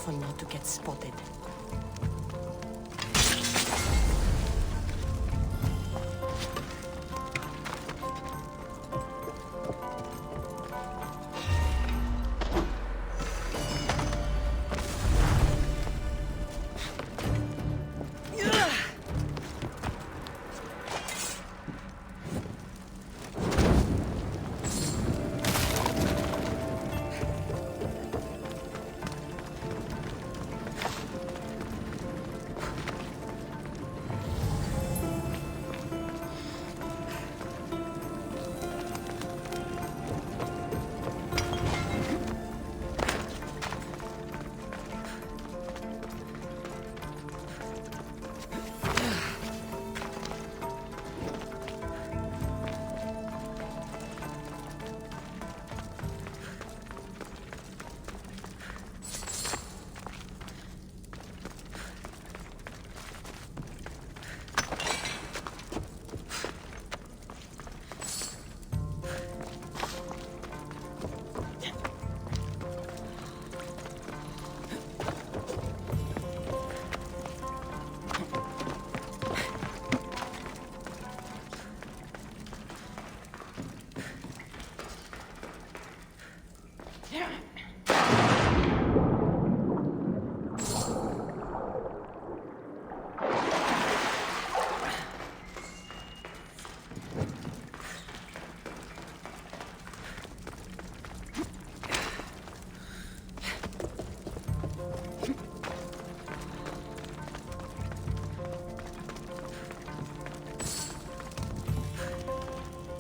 careful not to get spotted.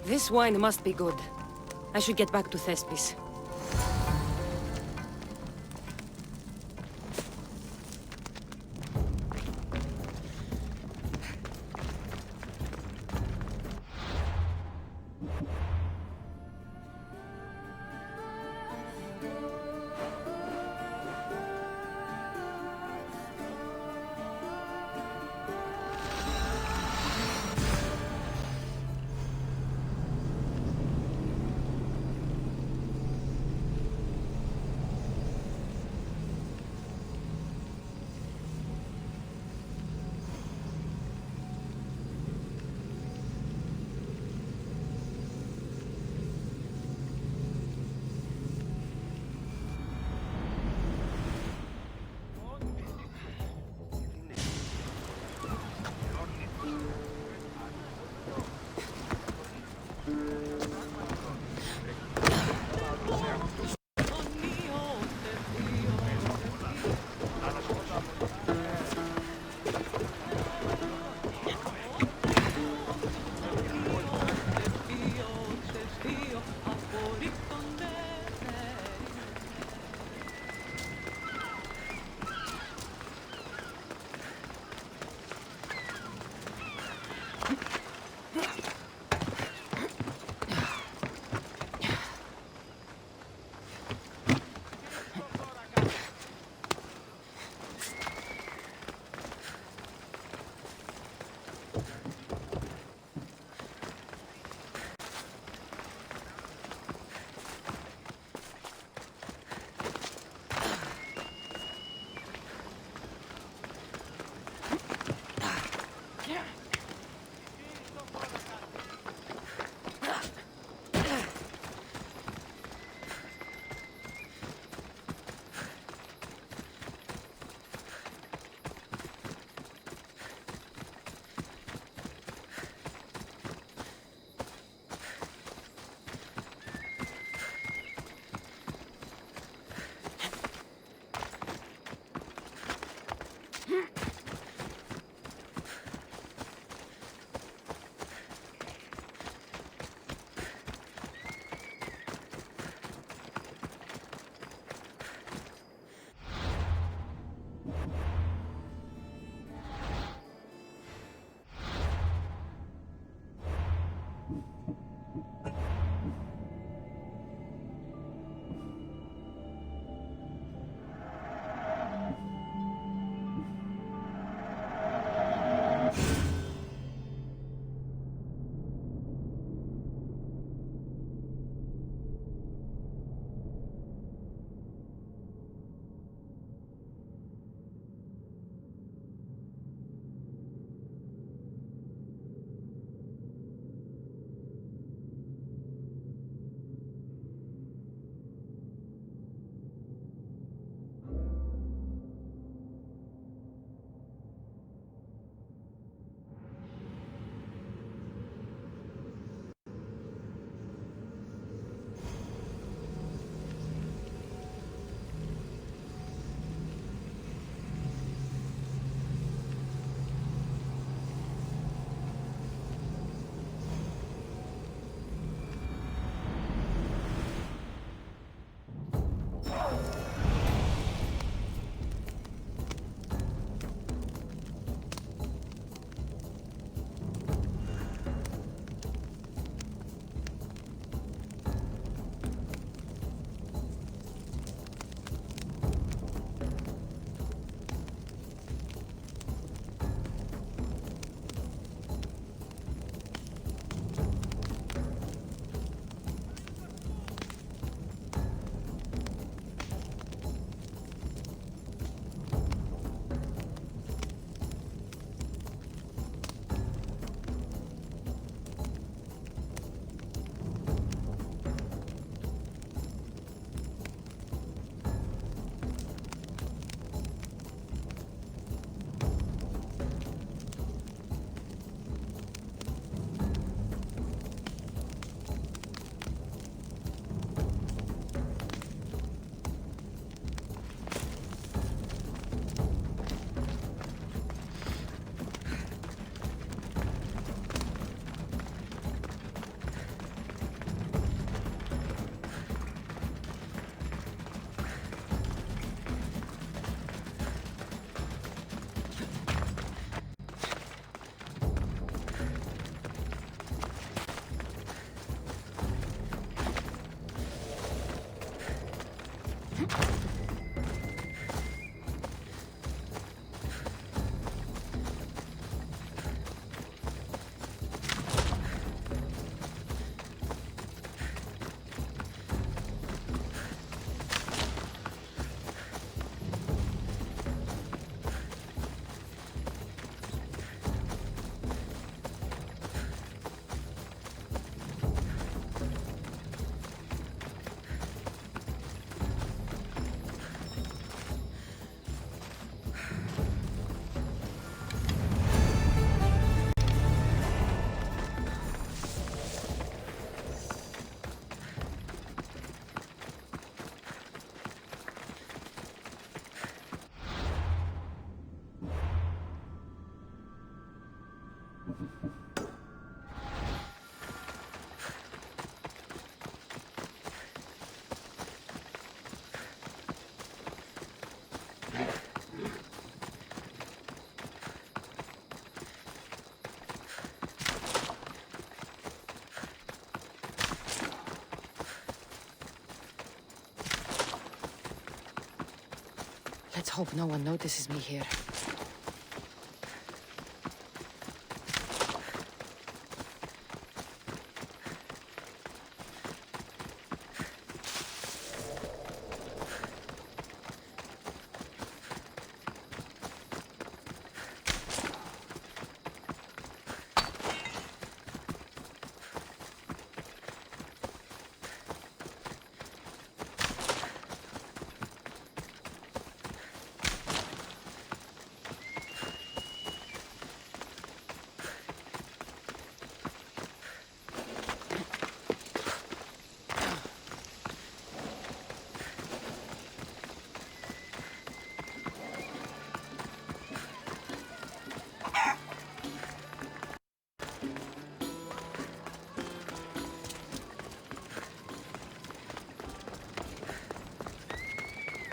This wine must be good. I should get back to Thespis. hope no one notices me here.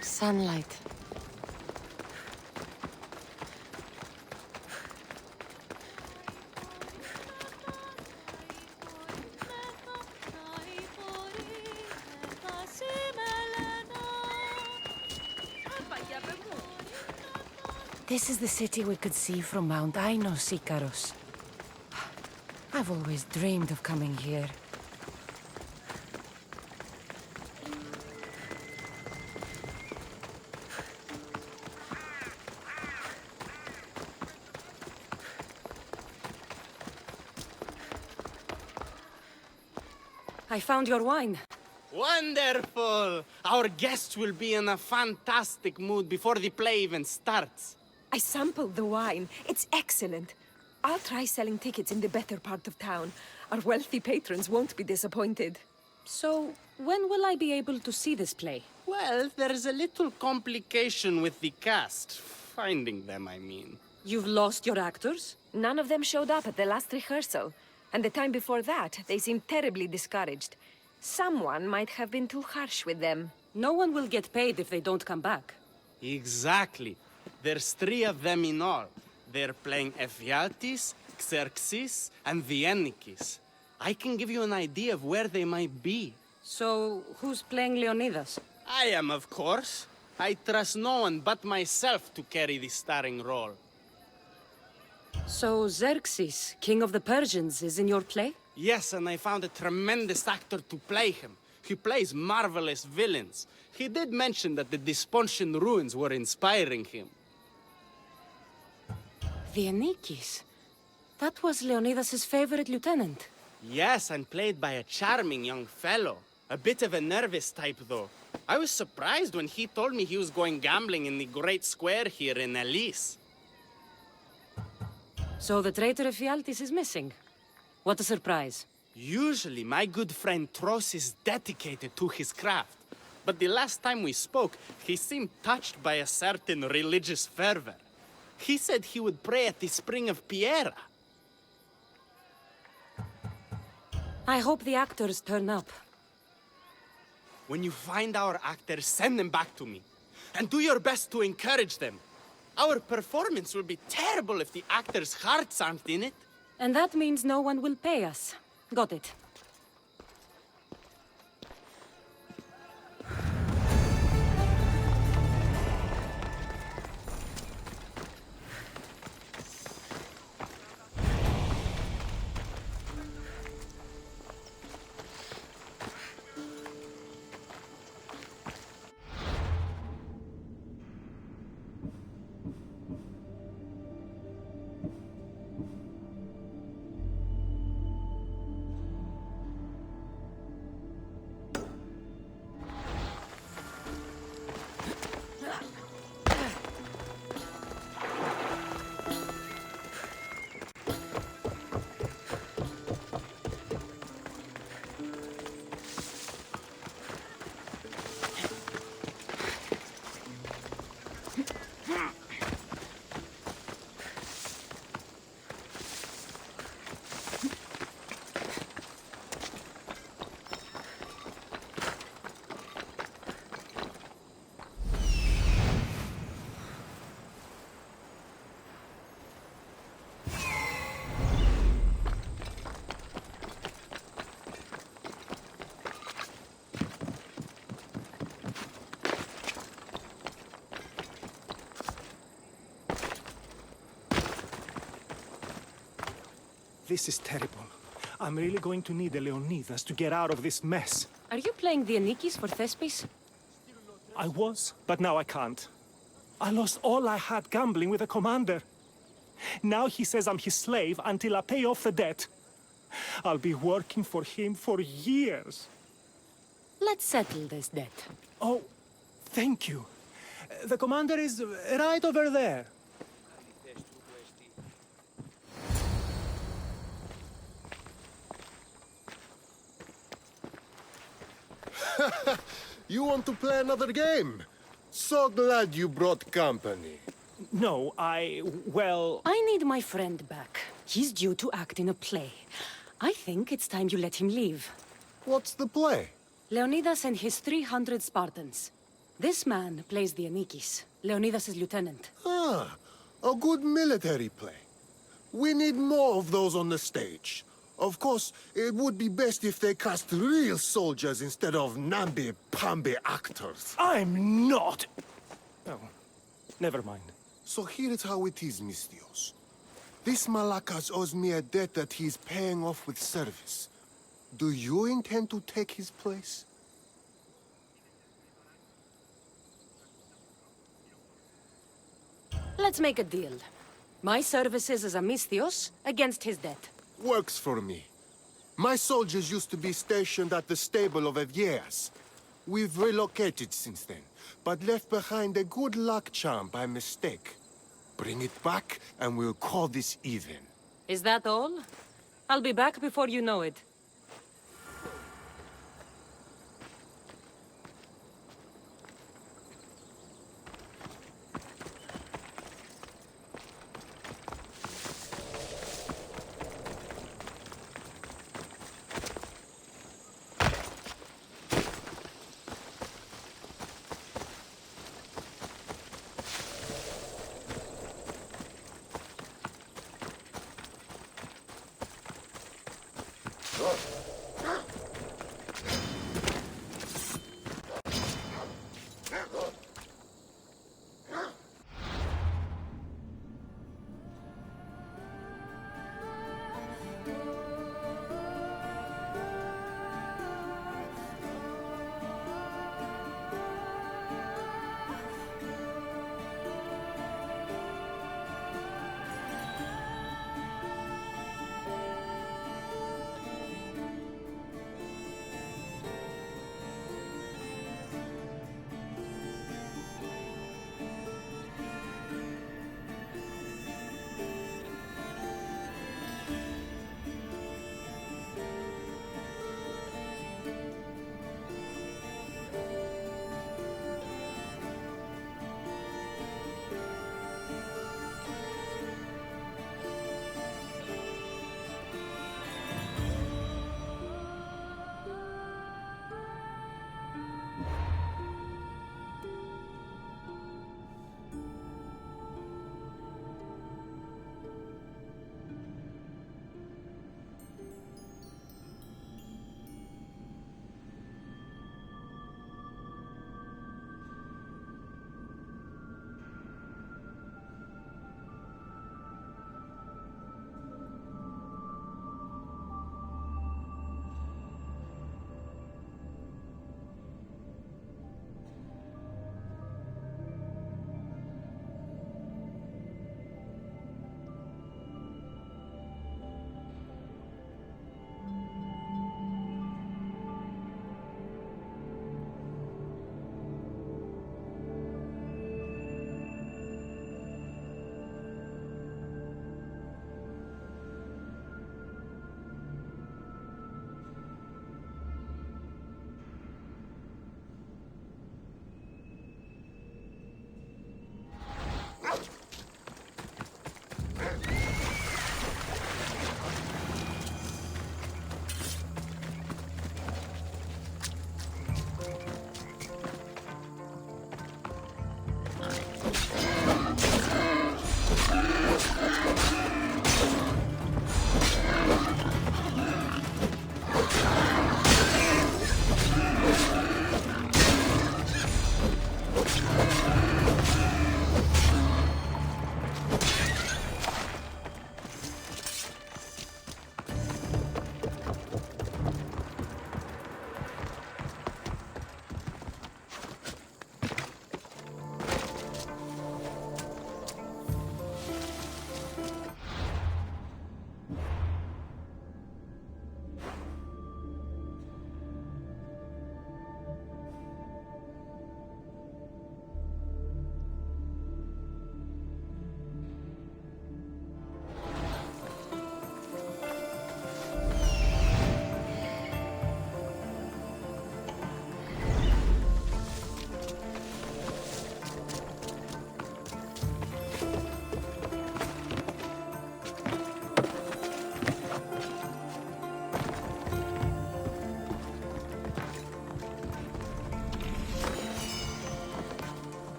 Sunlight. This is the city we could see from Mount Ainos, Icaros. I've always dreamed of coming here. I found your wine. Wonderful! Our guests will be in a fantastic mood before the play even starts. I sampled the wine. It's excellent. I'll try selling tickets in the better part of town. Our wealthy patrons won't be disappointed. So, when will I be able to see this play? Well, there's a little complication with the cast. Finding them, I mean. You've lost your actors? None of them showed up at the last rehearsal. And the time before that, they seemed terribly discouraged. Someone might have been too harsh with them. No one will get paid if they don't come back. Exactly. There's 3 of them in all. They're playing Ephialtes, Xerxes, and the Ennikis. I can give you an idea of where they might be. So, who's playing Leonidas? I am, of course. I trust no one but myself to carry the starring role. So, Xerxes, king of the Persians, is in your play? Yes, and I found a tremendous actor to play him. He plays marvelous villains. He did mention that the Despontian ruins were inspiring him. The Ennikis. That was Leonidas' favorite lieutenant. Yes, and played by a charming young fellow. A bit of a nervous type, though. I was surprised when he told me he was going gambling in the Great Square here in Elise. So the traitor Ephialtes is missing. What a surprise. Usually, my good friend Tros is dedicated to his craft. But the last time we spoke, he seemed touched by a certain religious fervor. He said he would pray at the spring of Piera. I hope the actors turn up. When you find our actors, send them back to me. And do your best to encourage them. Our performance will be terrible if the actors' hearts aren't in it. And that means no one will pay us. Got it. This is terrible. I'm really going to need the Leonidas to get out of this mess. Are you playing the Anikis for Thespis? I was, but now I can't. I lost all I had gambling with the commander. Now he says I'm his slave until I pay off the debt. I'll be working for him for years. Let's settle this debt. Oh, thank you. The commander is right over there. You want to play another game? So glad you brought company. No, well... I need my friend back. He's due to act in a play. I think it's time you let him leave. What's the play? Leonidas and his 300 Spartans. This man plays the Anikis, Leonidas' lieutenant. Ah, a good military play. We need more of those on the stage. Of course, it would be best if they cast real soldiers instead of namby-pamby actors. I'm not! Oh, never mind. So here is how it is, Mistios. This Malakas owes me a debt that he's paying off with service. Do you intend to take his place? Let's make a deal. My services as a Misthios against his debt. Works for me. My soldiers used to be stationed at the stable of Evieas. We've relocated since then, but left behind a good luck charm by mistake. Bring it back, and we'll call this even. Is that all? I'll be back before you know it.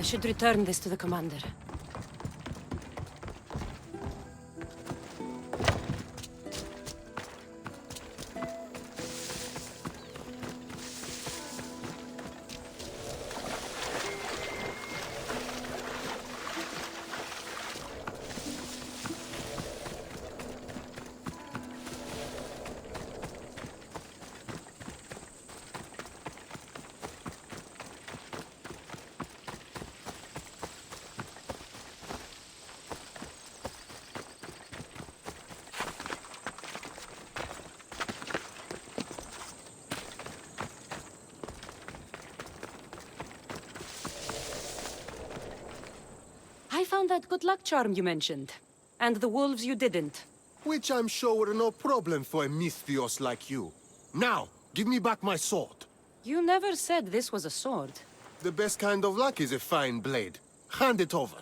should return this to the commander. I found that good luck charm you mentioned. And the wolves you didn't. Which I'm sure were no problem for a Misthios like you. Now, give me back my sword. You never said this was a sword. The best kind of luck is a fine blade. Hand it over.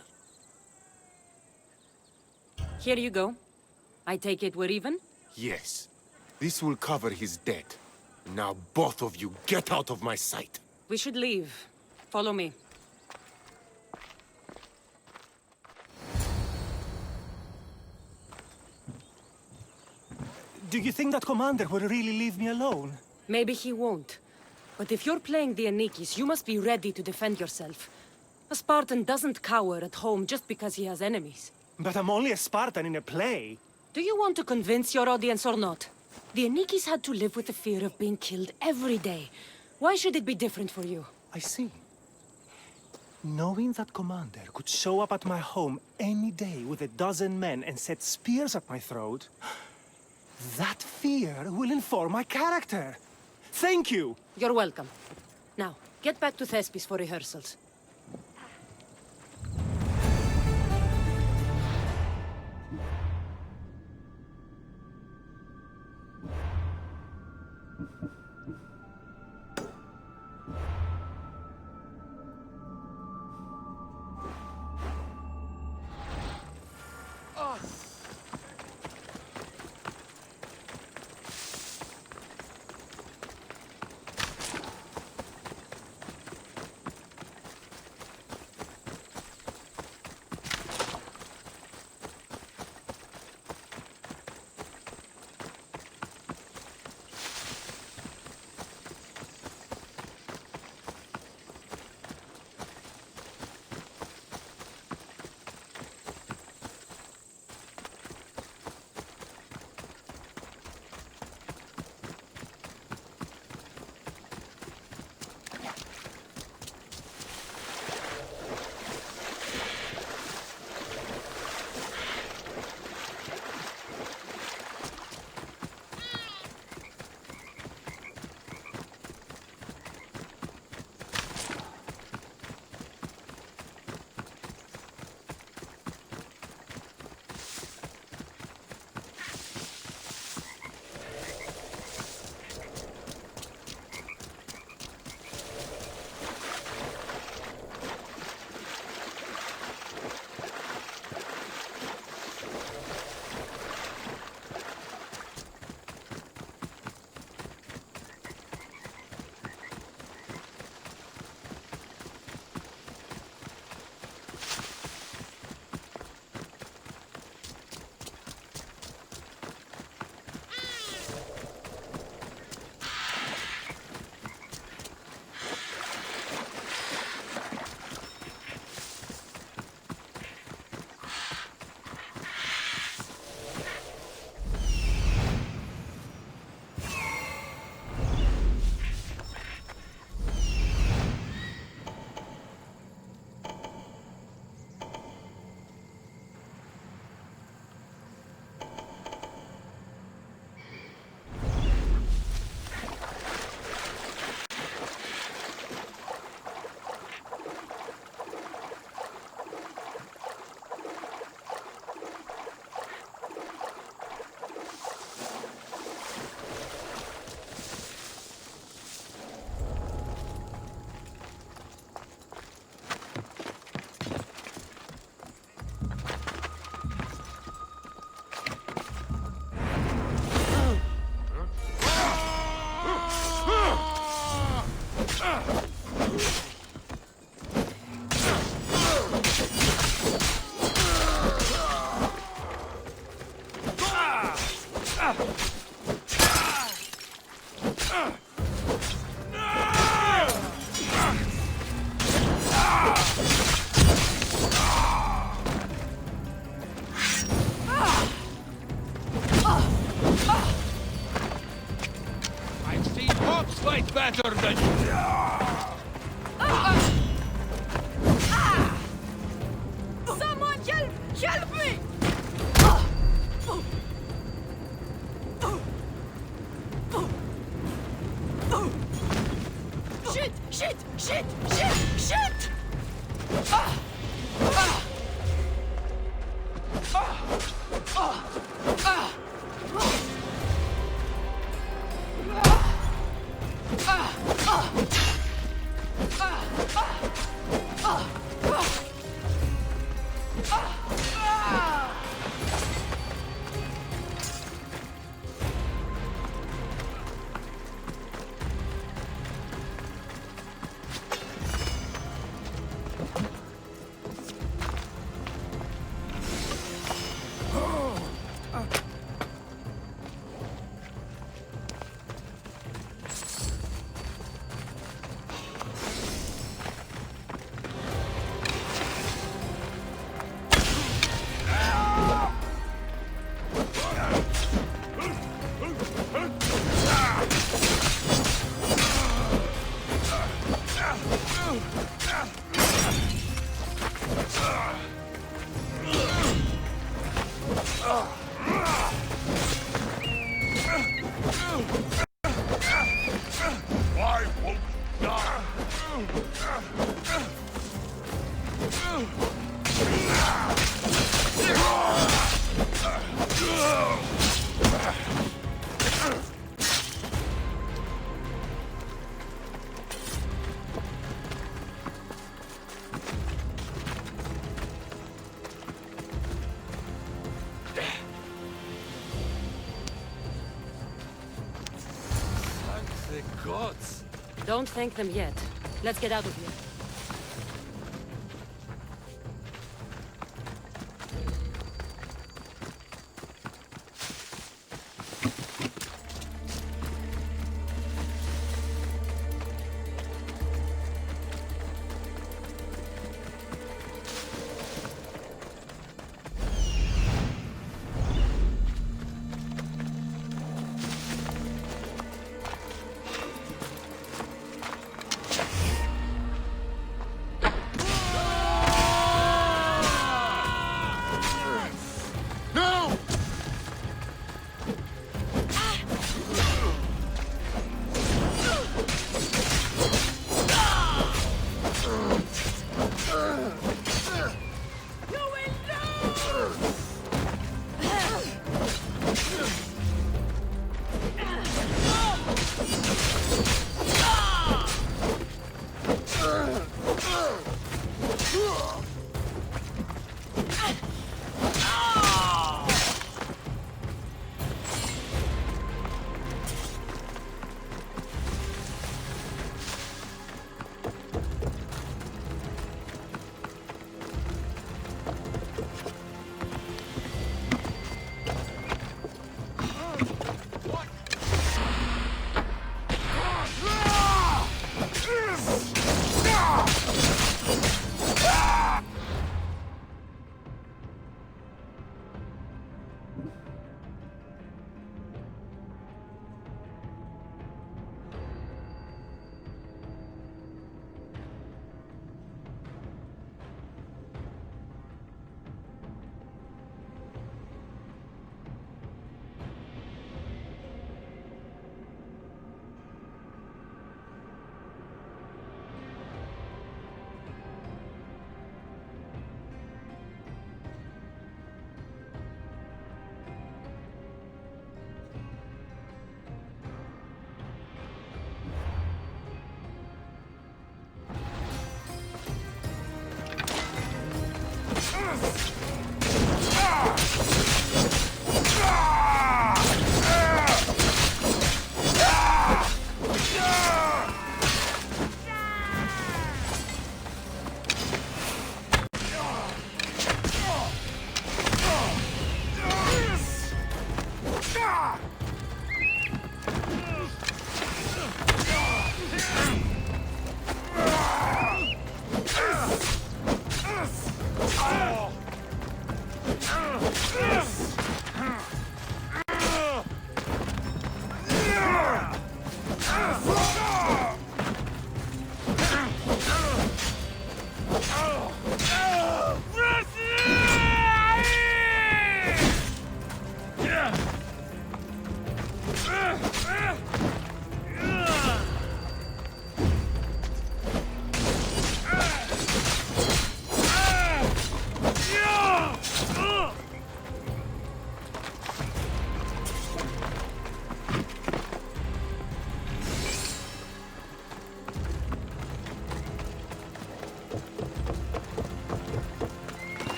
Here you go. I take it we're even? Yes. This will cover his debt. Now both of you get out of my sight. We should leave. Follow me. Do you think that commander will really leave me alone? Maybe he won't. But if you're playing the Anikis, you must be ready to defend yourself. A Spartan doesn't cower at home just because he has enemies. But I'm only a Spartan in a play. Do you want to convince your audience or not? The Anikis had to live with the fear of being killed every day. Why should it be different for you? I see. Knowing that commander could show up at my home any day with 12 men and set spears at my throat, that fear will inform my character. Thank you! You're welcome. Now, get back to Thespis for rehearsals. Help me! Shit! Shit! Shit! Shit! Shit! Why won't you die? Thank the gods. Don't thank them yet. Let's get out of here. No!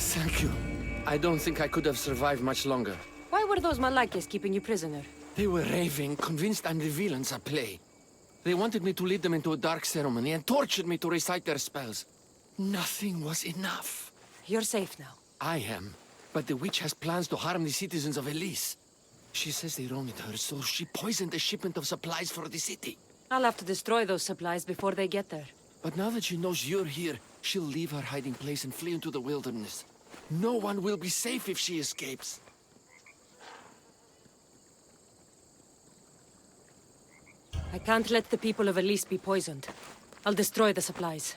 Thank you. I don't think I could have survived much longer. Why were those Malakes keeping you prisoner? They were raving, convinced I'm the villains at play. They wanted me to lead them into a dark ceremony and tortured me to recite their spells. Nothing was enough. You're safe now. I am, but the witch has plans to harm the citizens of Elise. She says they wronged her, so she poisoned the shipment of supplies for the city. I'll have to destroy those supplies before they get there. But now that she knows you're here, she'll leave her hiding place and flee into the wilderness. No one will be safe if she escapes. I can't let the people of Elise be poisoned. I'll destroy the supplies.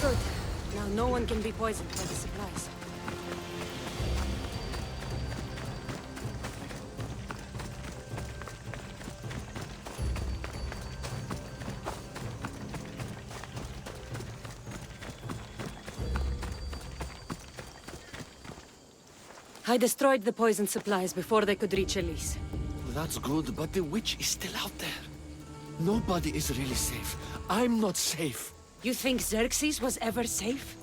Good. Now no one can be poisoned by the supplies. I destroyed the poison supplies before they could reach Elise. That's good, but the witch is still out there. Nobody is really safe. I'm not safe. You think Xerxes was ever safe?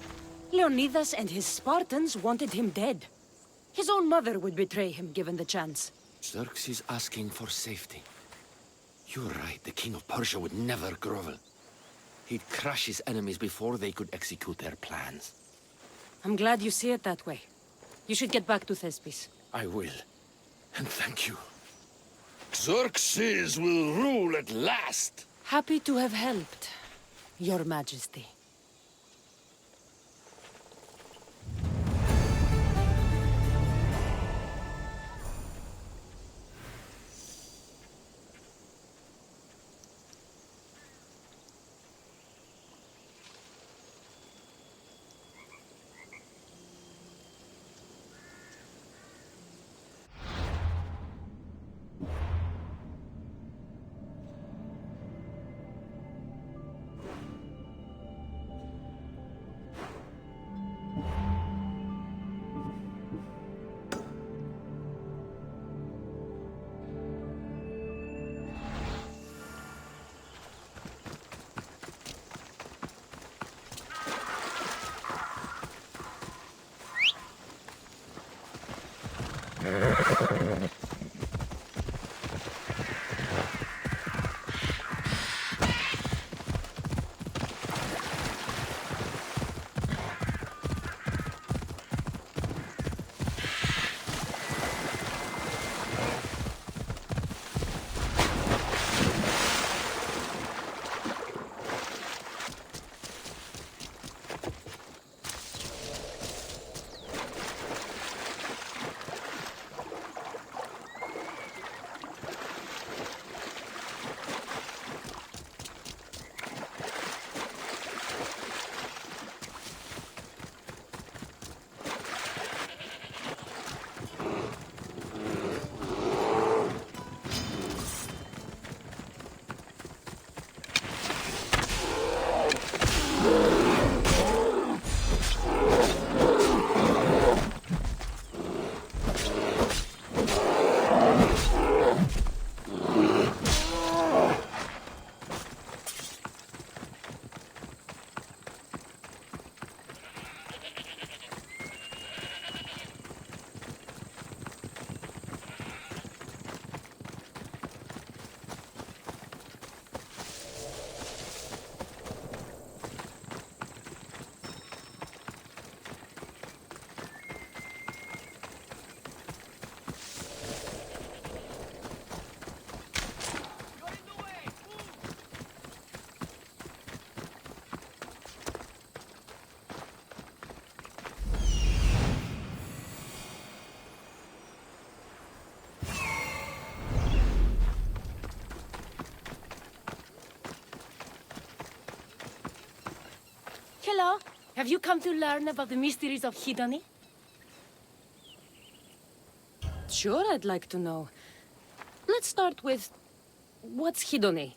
Leonidas and his Spartans wanted him dead. His own mother would betray him given the chance. Xerxes asking for safety. You're right, the king of Persia would never grovel. He'd crush his enemies before they could execute their plans. I'm glad you see it that way. You should get back to Thespis. I will. And thank you. Xerxes will rule at last! Happy to have helped, Your Majesty. Hello. Have you come to learn about the mysteries of Hedony? Sure, I'd like to know. Let's start with... what's Hedony?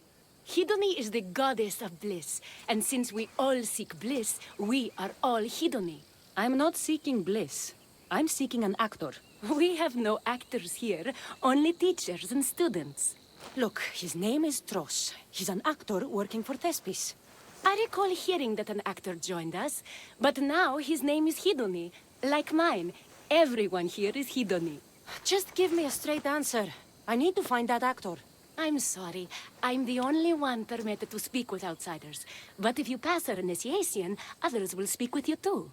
Hedony is the goddess of bliss, and since we all seek bliss, we are all Hedony. I'm not seeking bliss. I'm seeking an actor. We have no actors here, only teachers and students. Look, his name is Tros. He's an actor working for Thespis. I recall hearing that an actor joined us, but now his name is Hedony. Like mine, everyone here is Hedony. Just give me a straight answer. I need to find that actor. I'm sorry. I'm the only one permitted to speak with outsiders. But if you pass our initiation, others will speak with you too.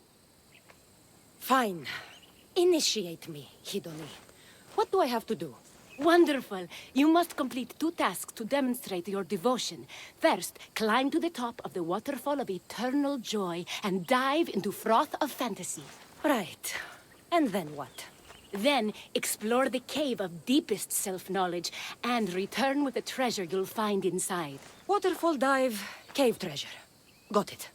Fine. Initiate me, Hedony. What do I have to do? Wonderful. You must complete 2 tasks to demonstrate your devotion. First, climb to the top of the waterfall of eternal joy and dive into froth of fantasy. Right. And then what? Then, explore the cave of deepest self-knowledge and return with the treasure you'll find inside. Waterfall dive, cave treasure. Got it.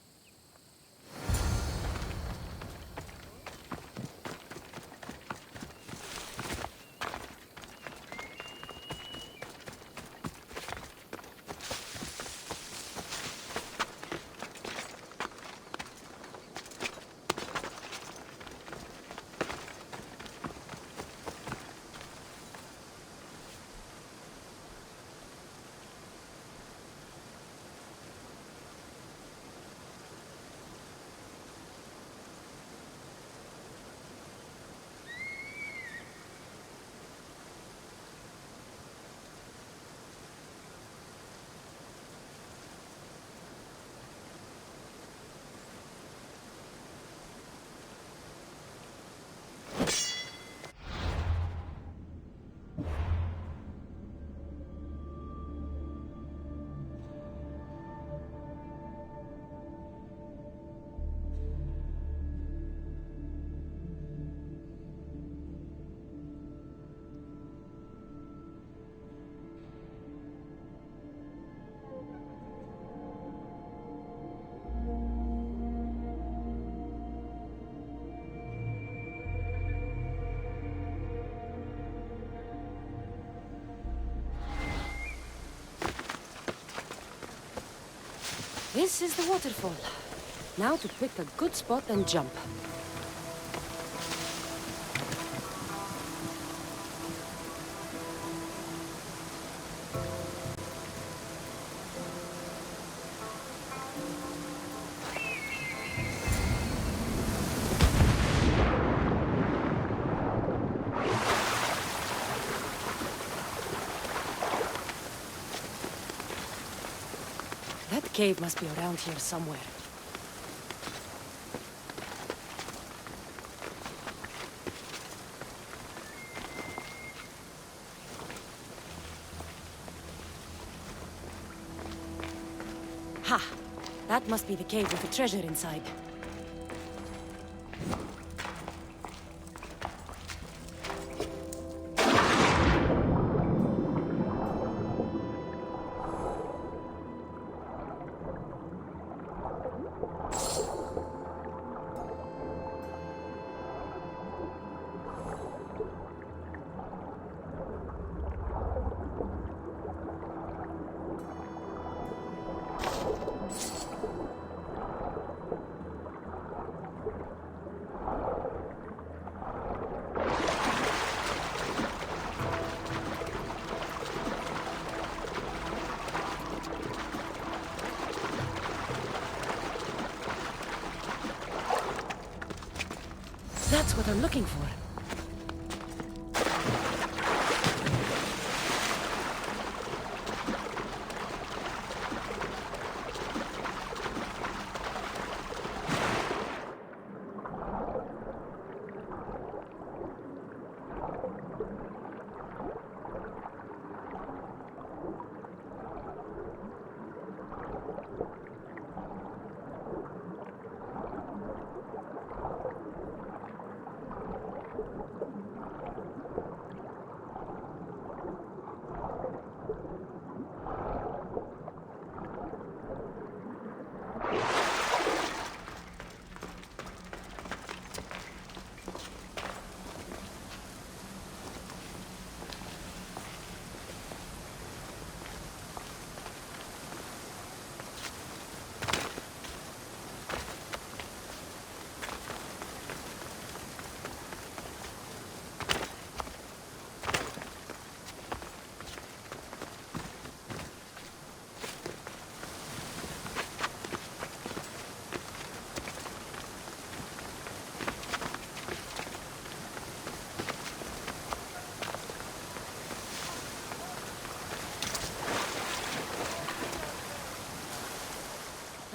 This is the waterfall. Now to pick a good spot and jump. That cave must be around here somewhere. Ha! That must be the cave with the treasure inside. That's what I'm looking for.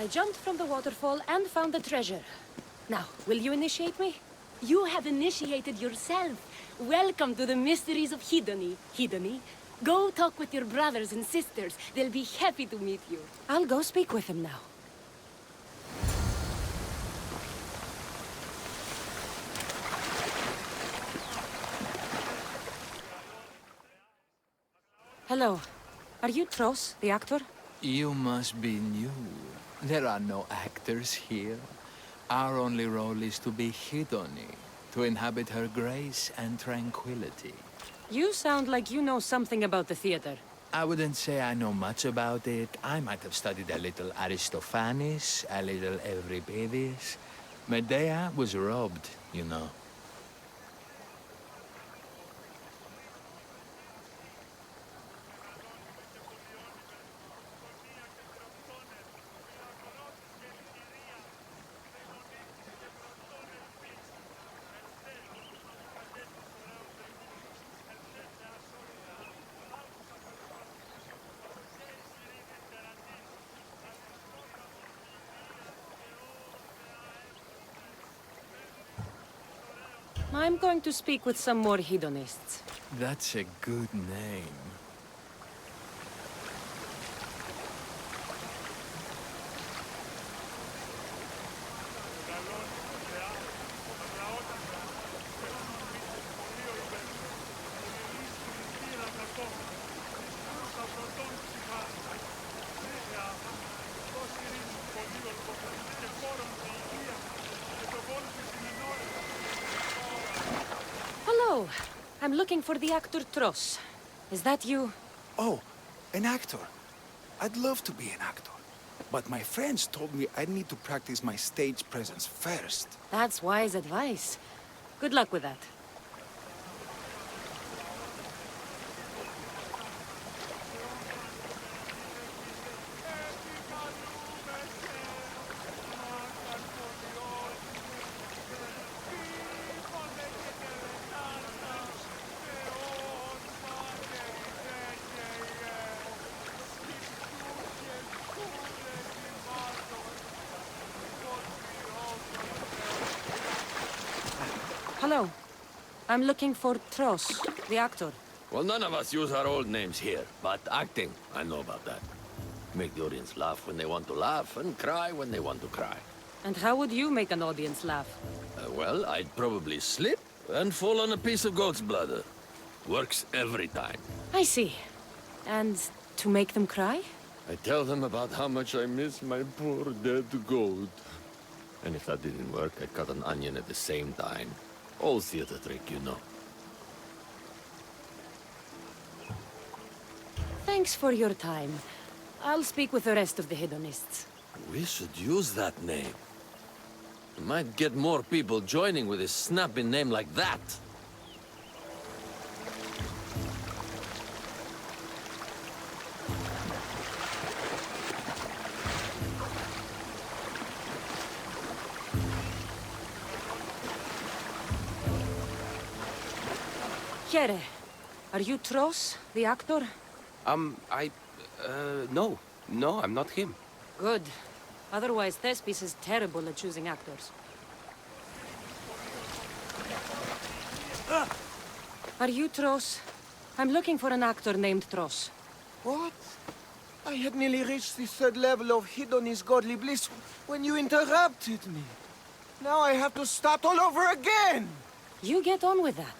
I jumped from the waterfall and found the treasure. Now, will you initiate me? You have initiated yourself. Welcome to the mysteries of Hedony. Hedony, go talk with your brothers and sisters. They'll be happy to meet you. I'll go speak with him now. Hello. Are you Tros, the actor? You must be new. There are no actors here. Our only role is to be Hedony, to inhabit her grace and tranquility. You sound like you know something about the theater. I wouldn't say I know much about it. I might have studied a little Aristophanes, a little Euripides. Medea was robbed, you know. I'm going to speak with some more hedonists. That's a good name. Hello. I'm looking for the actor Tros. Is that you? Oh, an actor. I'd love to be an actor. But my friends told me I'd need to practice my stage presence first. That's wise advice. Good luck with that. Hello. I'm looking for Tros, the actor. Well, none of us use our old names here, but acting, I know about that. Make the audience laugh when they want to laugh, and cry when they want to cry. And how would you make an audience laugh? Well, I'd probably slip and fall on a piece of goat's bladder. Works every time. I see. And to make them cry? I tell them about how much I miss my poor dead goat. And if that didn't work, I'd cut an onion at the same time. Old theater trick, you know. Thanks for your time. I'll speak with the rest of the hedonists. We should use that name. We might get more people joining with a snappy name like that. Here, are you Tros, the actor? No. No, I'm not him. Good. Otherwise, Thespis is terrible at choosing actors. Are you Tros? I'm looking for an actor named Tros. What? I had nearly reached the third level of Hedony's godly bliss when you interrupted me. Now I have to start all over again! You get on with that.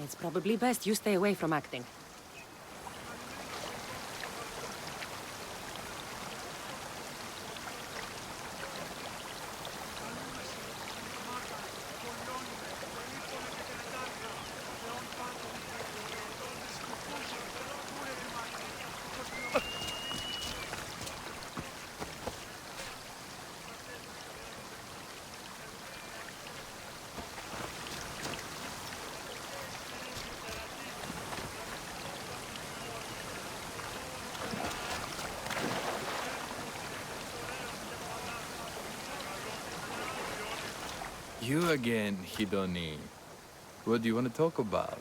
It's probably best you stay away from acting. You again, Hedony. What do you want to talk about?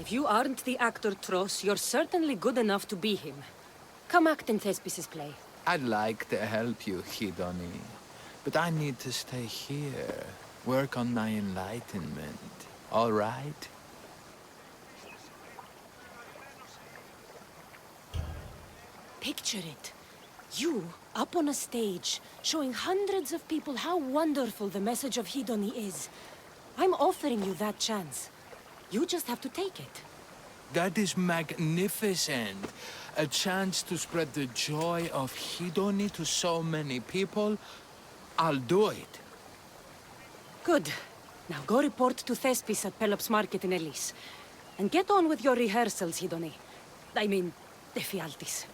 If you aren't the actor Tros, you're certainly good enough to be him. Come act in Thespis' play. I'd like to help you, Hidoni. But I need to stay here. Work on my enlightenment. All right? Picture it. You, up on a stage, showing hundreds of people how wonderful the message of Hidoni is. I'm offering you that chance. You just have to take it. That is magnificent. A chance to spread the joy of Hidoni to so many people. I'll do it. Good. Now go report to Thespis at Pelops Market in Elis. And get on with your rehearsals, Hidoni. I mean, Ephialtes.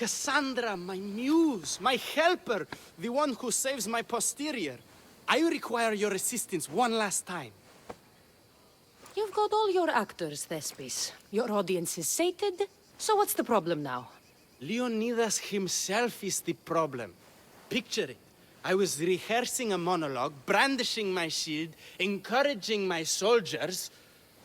Cassandra, my muse, my helper, the one who saves my posterior. I require your assistance one last time. You've got all your actors, Thespis. Your audience is sated, so what's the problem now? Leonidas himself is the problem. Picture it. I was rehearsing a monologue, brandishing my shield, encouraging my soldiers.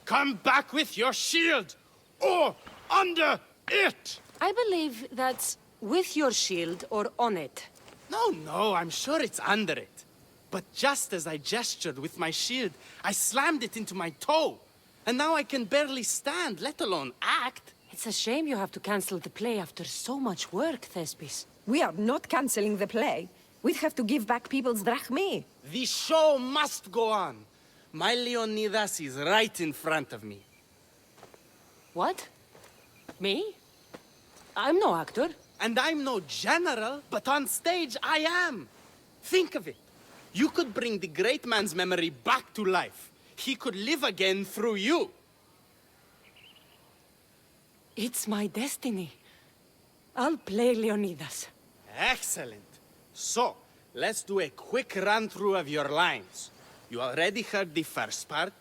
Come back with your shield! Or under it! I believe that's with your shield or on it. No, I'm sure it's under it. But just as I gestured with my shield, I slammed it into my toe. And now I can barely stand, let alone act. It's a shame you have to cancel the play after so much work, Thespis. We are not canceling the play. We'd have to give back people's drachmae. The show must go on. My Leonidas is right in front of me. What? Me? I'm no actor. And I'm no general, but on stage I am. Think of it. You could bring the great man's memory back to life. He could live again through you. It's my destiny. I'll play Leonidas. Excellent. So, let's do a quick run-through of your lines. You already heard the first part.